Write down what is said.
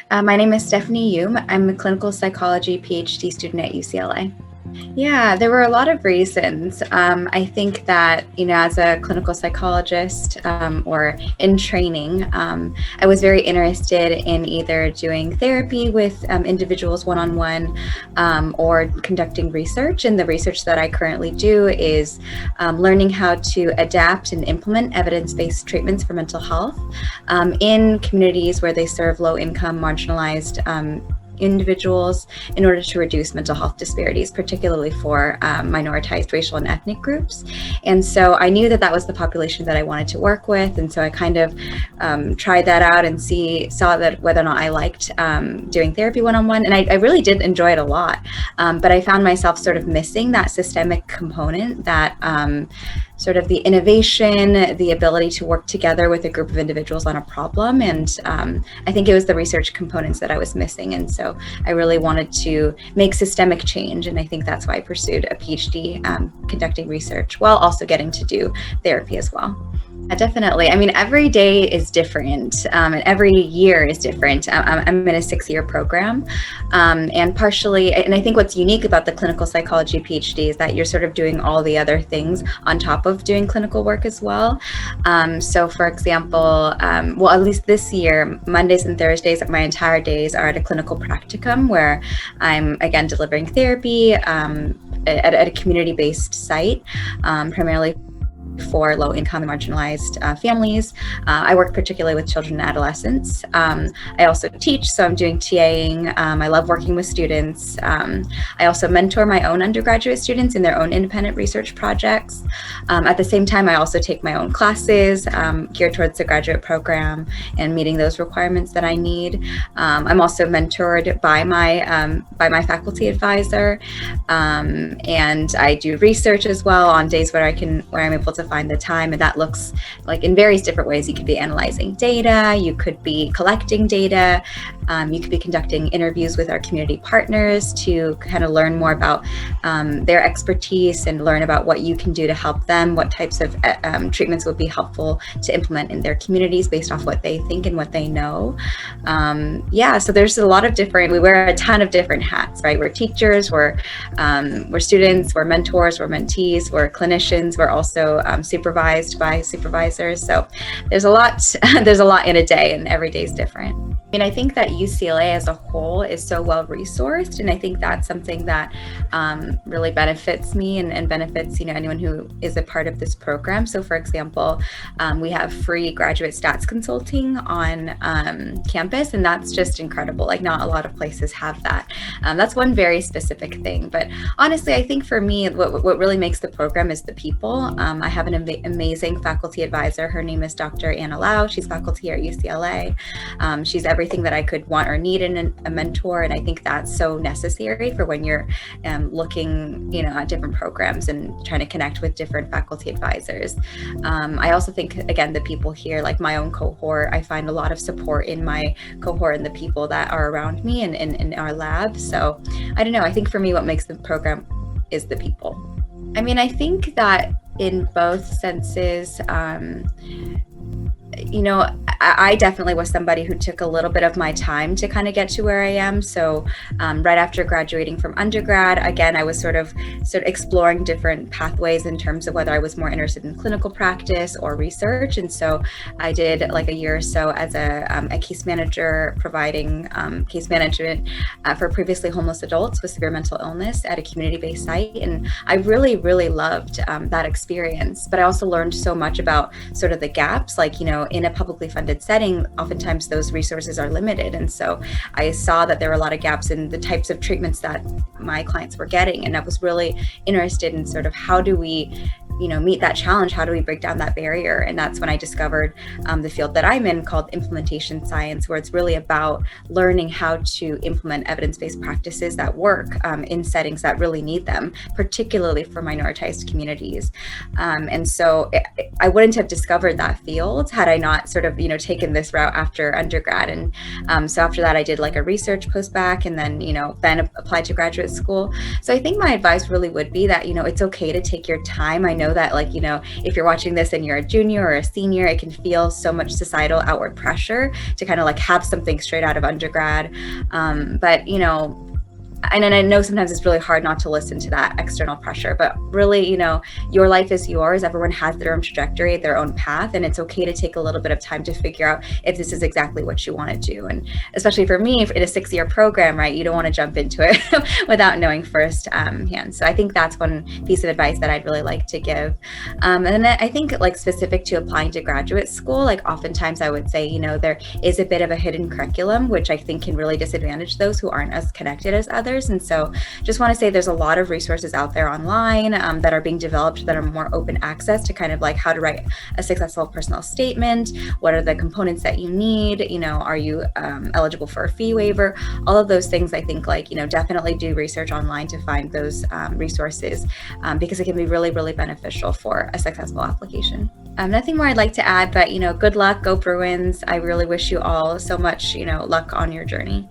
My name is Stephanie Hume. I'm a clinical psychology PhD student at UCLA. Yeah, there were a lot of reasons. I think that, as a clinical psychologist or in training, I was very interested in either doing therapy with individuals one-on-one or conducting research. And the research that I currently do is learning how to adapt and implement evidence-based treatments for mental health in communities where they serve low-income, marginalized individuals in order to reduce mental health disparities, particularly for minoritized racial and ethnic groups. And so I knew that that was the population that I wanted to work with. And so I kind of tried that out and saw that whether or not I liked doing therapy one-on-one. And I really did enjoy it a lot. But I found myself sort of missing that systemic component, that sort of the innovation, the ability to work together with a group of individuals on a problem. And I think it was the research components that I was missing. And so I really wanted to make systemic change. And I think that's why I pursued a PhD conducting research while also getting to do therapy as well. Definitely. I mean, every day is different and every year is different. I'm in a 6-year program and partially, and I think what's unique about the clinical psychology PhD is that you're sort of doing all the other things on top of doing clinical work as well. So for example, well, at least this year, Mondays and Thursdays, my entire days are at a clinical practicum where I'm again delivering therapy at a community-based site, primarily for low-income and marginalized families. I work particularly with children and adolescents. I also teach, so I'm doing TAing. I love working with students. I also mentor my own undergraduate students in their own independent research projects. At the same time, I also take my own classes geared towards the graduate program and meeting those requirements that I need. I'm also mentored by my faculty advisor, and I do research as well on days where I'm able to find the time, and that looks like in various different ways. You could be analyzing data, you could be collecting data, you could be conducting interviews with our community partners to kind of learn more about their expertise and learn about what you can do to help them, what types of treatments would be helpful to implement in their communities based off what they think and what they know. Yeah, so there's a lot of we wear a ton of different hats, right? We're teachers, we're students, we're mentors, we're mentees, we're clinicians, we're also supervised by supervisors. So there's a lot in a day, and every day is different. I mean, I think that UCLA as a whole is so well resourced, and I think that's something that really benefits me and benefits anyone who is a part of this program. So for example, we have free graduate stats consulting on campus, and that's just incredible. Like, not a lot of places have that. That's one very specific thing, but honestly, I think for me, what really makes the program is the people. I have an amazing faculty advisor. Her name is Dr. Anna Lau. She's faculty here at UCLA. She's everything that I could want or need in a mentor, and I think that's so necessary for when you're looking, at different programs and trying to connect with different faculty advisors. I also think, again, the people here, like my own cohort, I find a lot of support in my cohort and the people that are around me and in our lab. So I don't know. I think for me, what makes the program is the people. I mean, I think that in both senses, I definitely was somebody who took a little bit of my time to kind of get to where I am. So right after graduating from undergrad, again, I was sort of exploring different pathways in terms of whether I was more interested in clinical practice or research. And so I did like a year or so as a case manager, providing case management for previously homeless adults with severe mental illness at a community-based site. And I really, really loved that experience. But I also learned so much about sort of the gaps, like, in a publicly funded setting, oftentimes those resources are limited. And so I saw that there were a lot of gaps in the types of treatments that my clients were getting. And I was really interested in sort of how do we meet that challenge? How do we break down that barrier? And that's when I discovered the field that I'm in called implementation science, where it's really about learning how to implement evidence-based practices that work in settings that really need them, particularly for minoritized communities. And so I wouldn't have discovered that field had I not sort of, taken this route after undergrad. And so after that, I did like a research post-bac and then applied to graduate school. So I think my advice really would be that, it's okay to take your time. I know know that, like, if you're watching this and you're a junior or a senior, it can feel so much societal outward pressure to kind of like have something straight out of undergrad. But and I know sometimes it's really hard not to listen to that external pressure, but really, your life is yours. Everyone has their own trajectory, their own path, and it's okay to take a little bit of time to figure out if this is exactly what you want to do. And especially for me, in a 6-year program, right, you don't want to jump into it without knowing firsthand. So I think that's one piece of advice that I'd really like to give. And then I think, like, specific to applying to graduate school, like, oftentimes I would say, there is a bit of a hidden curriculum, which I think can really disadvantage those who aren't as connected as others. And so just want to say there's a lot of resources out there online that are being developed that are more open access to kind of like how to write a successful personal statement. What are the components that you need? Are you eligible for a fee waiver? All of those things, I think, like, definitely do research online to find those resources because it can be really, really beneficial for a successful application. Nothing more I'd like to add, but, good luck, go Bruins. I really wish you all so much, luck on your journey.